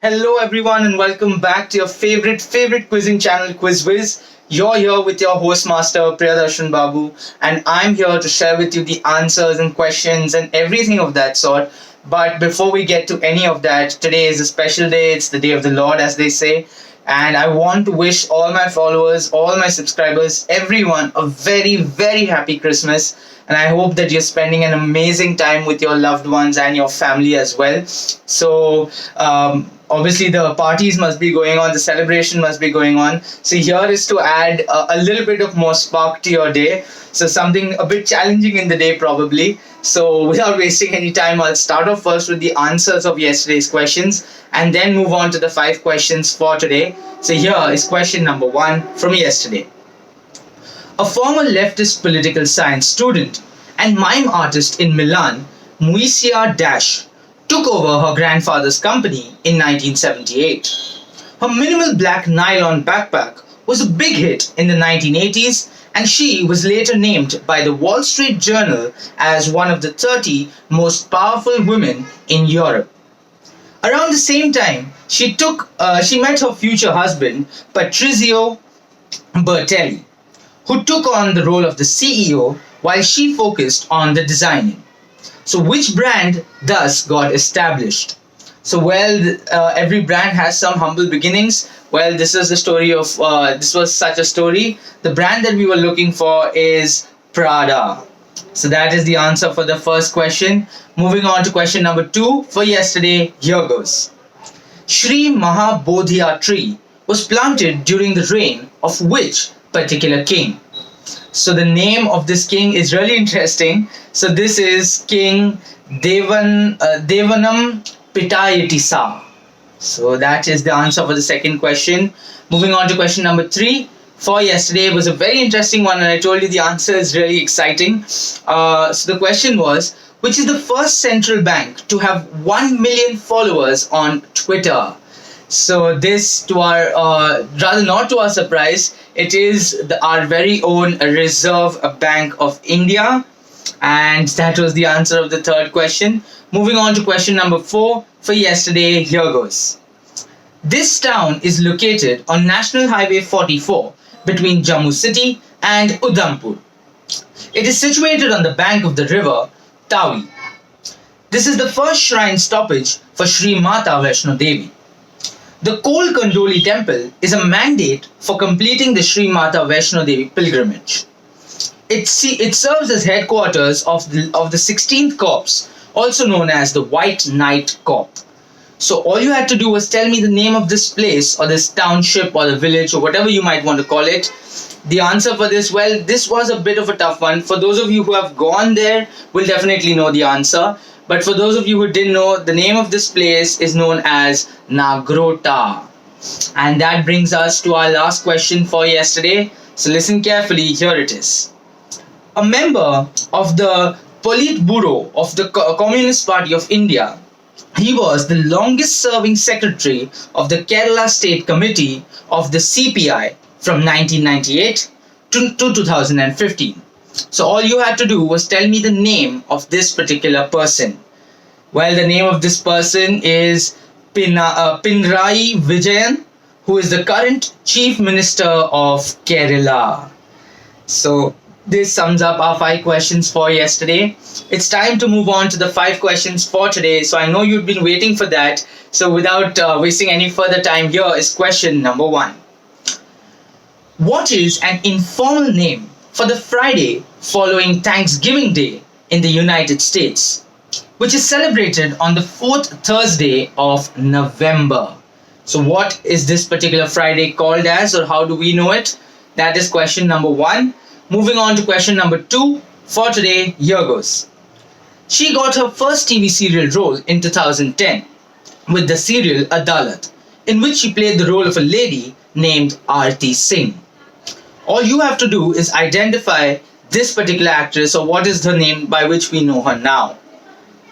Hello everyone and welcome back to your favorite quizzing channel Whiz. You're here with your host master Priyadarshan Babu, and I'm here to share with you the answers and questions and everything of that sort. But before we get to any of that, today is a special day. It's the day of the Lord, as they say. And I want to wish all my followers, all my subscribers, everyone a very happy Christmas. And I hope that you're spending an amazing time with your loved ones and your family as well. Obviously, the parties must be going on, the celebration must be going on. So, here is to add a little bit of more spark to your day. So, something a bit challenging in the day, probably. So, without wasting any time, I'll start off first with the answers of yesterday's questions and then move on to the 5 questions for today. So, here is question number 1 from yesterday. A former leftist political science student and mime artist in Milan, Muisia Dash, took over her grandfather's company in 1978. Her minimal black nylon backpack was a big hit in the 1980s, and she was later named by the Wall Street Journal as one of the 30 most powerful women in Europe. Around the same time, she met her future husband, Patrizio Bertelli, who took on the role of the CEO while she focused on the designing. So, which brand thus got established? So, every brand has some humble beginnings. Well, this is the story of, this was such a story. The brand that we were looking for is Prada. So, that is the answer for the first question. Moving on to question number 2 for yesterday, here goes. Sri Mahabodhya tree was planted during the reign of which particular king? So the name of this king is really interesting. So this is King Devanam Pitayatisa. So that is the answer for the second question. Moving on to question number 3 for yesterday. It was a very interesting one, and I told you the answer is really exciting. So the question was, which is the first central bank to have 1 million followers on Twitter? So this, to our rather not to our surprise, it is our very own Reserve Bank of India, and that was the answer of the third question. Moving on to question number 4 for yesterday, here goes. This town is located on National Highway 44 between Jammu City and Udhampur. It is situated on the bank of the river Tawi. This is the first shrine stoppage for Sri Mata Vaishno Devi. The Kol Kandoli temple is a mandate for completing the Sri Mata Vaishno Devi pilgrimage. It serves as headquarters of the 16th Corps, also known as the White Knight Corps. So all you had to do was tell me the name of this place or this township or the village or whatever you might want to call it. The answer for this, well, this was a bit of a tough one. For those of you who have gone there, will definitely know the answer. But for those of you who didn't know, the name of this place is known as Nagrota. And that brings us to our last question for yesterday. So listen carefully, here it is. A member of the Politburo of the Communist Party of India, he was the longest serving secretary of the Kerala State Committee of the CPI from 1998 to 2015. So all you had to do was tell me the name of this particular person. Well, the name of this person is Pinarayi Vijayan, who is the current Chief Minister of Kerala. So this sums up our 5 questions for yesterday. It's time to move on to the 5 questions for today. So I know you've been waiting for that. So without wasting any further time, here is question number 1. What is an informal name for the Friday following Thanksgiving Day in the United States, which is celebrated on the 4th Thursday of November? So what is this particular Friday called as, or how do we know it? That is question number 1. Moving on to question number 2 for today, here goes. She got her first TV serial role in 2010 with the serial Adalat, in which she played the role of a lady named Aarti Singh. All you have to do is identify this particular actress, or what is the name by which we know her now.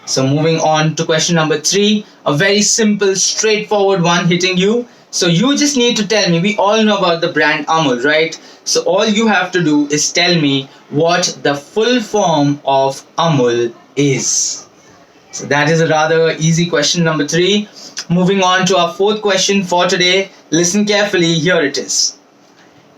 So moving on to question number 3, a very simple, straightforward one hitting you. So you just need to tell me, we all know about the brand Amul, right? So all you have to do is tell me what the full form of Amul is. So that is a rather easy question number 3. Moving on to our fourth question for today. Listen carefully, here it is.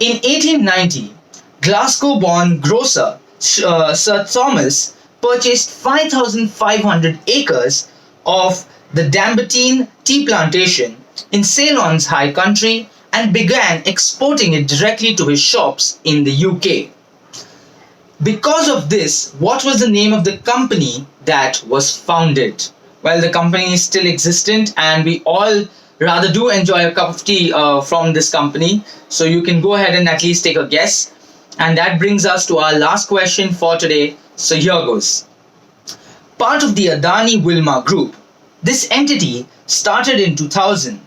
In 1890, Glasgow born grocer Sir Thomas purchased 5,500 acres of the Dambertine tea plantation in Ceylon's high country and began exporting it directly to his shops in the UK. Because of this, what was the name of the company that was founded? Well, the company is still existent, and we all rather do enjoy a cup of tea from this company. So you can go ahead and at least take a guess. And that brings us to our last question for today. So here goes. Part of the Adani Wilmar Group, this entity started in 2000.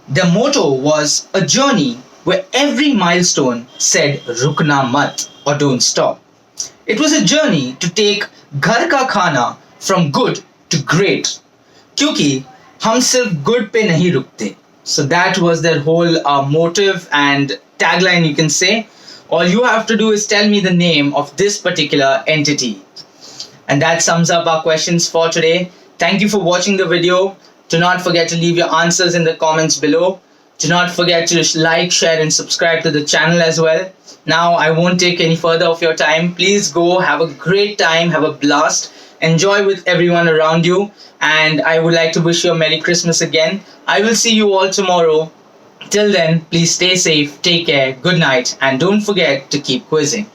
Their motto was a journey where every milestone said Rukna Mat, or don't stop. It was a journey to take Ghar Ka Khana from good to great. Kyunki hum sirf good pe nahi rukte. So that was their whole motive and tagline, you can say. All you have to do is tell me the name of this particular entity. And that sums up our questions for today. Thank you for watching the video. Do not forget to leave your answers in the comments below. Do not forget to like, share and subscribe to the channel as well. Now I won't take any further of your time. Please go, have a great time, have a blast, enjoy with everyone around you, and I would like to wish you a Merry Christmas again. I will see you all tomorrow. Till then, please stay safe, take care, good night, and don't forget to keep quizzing.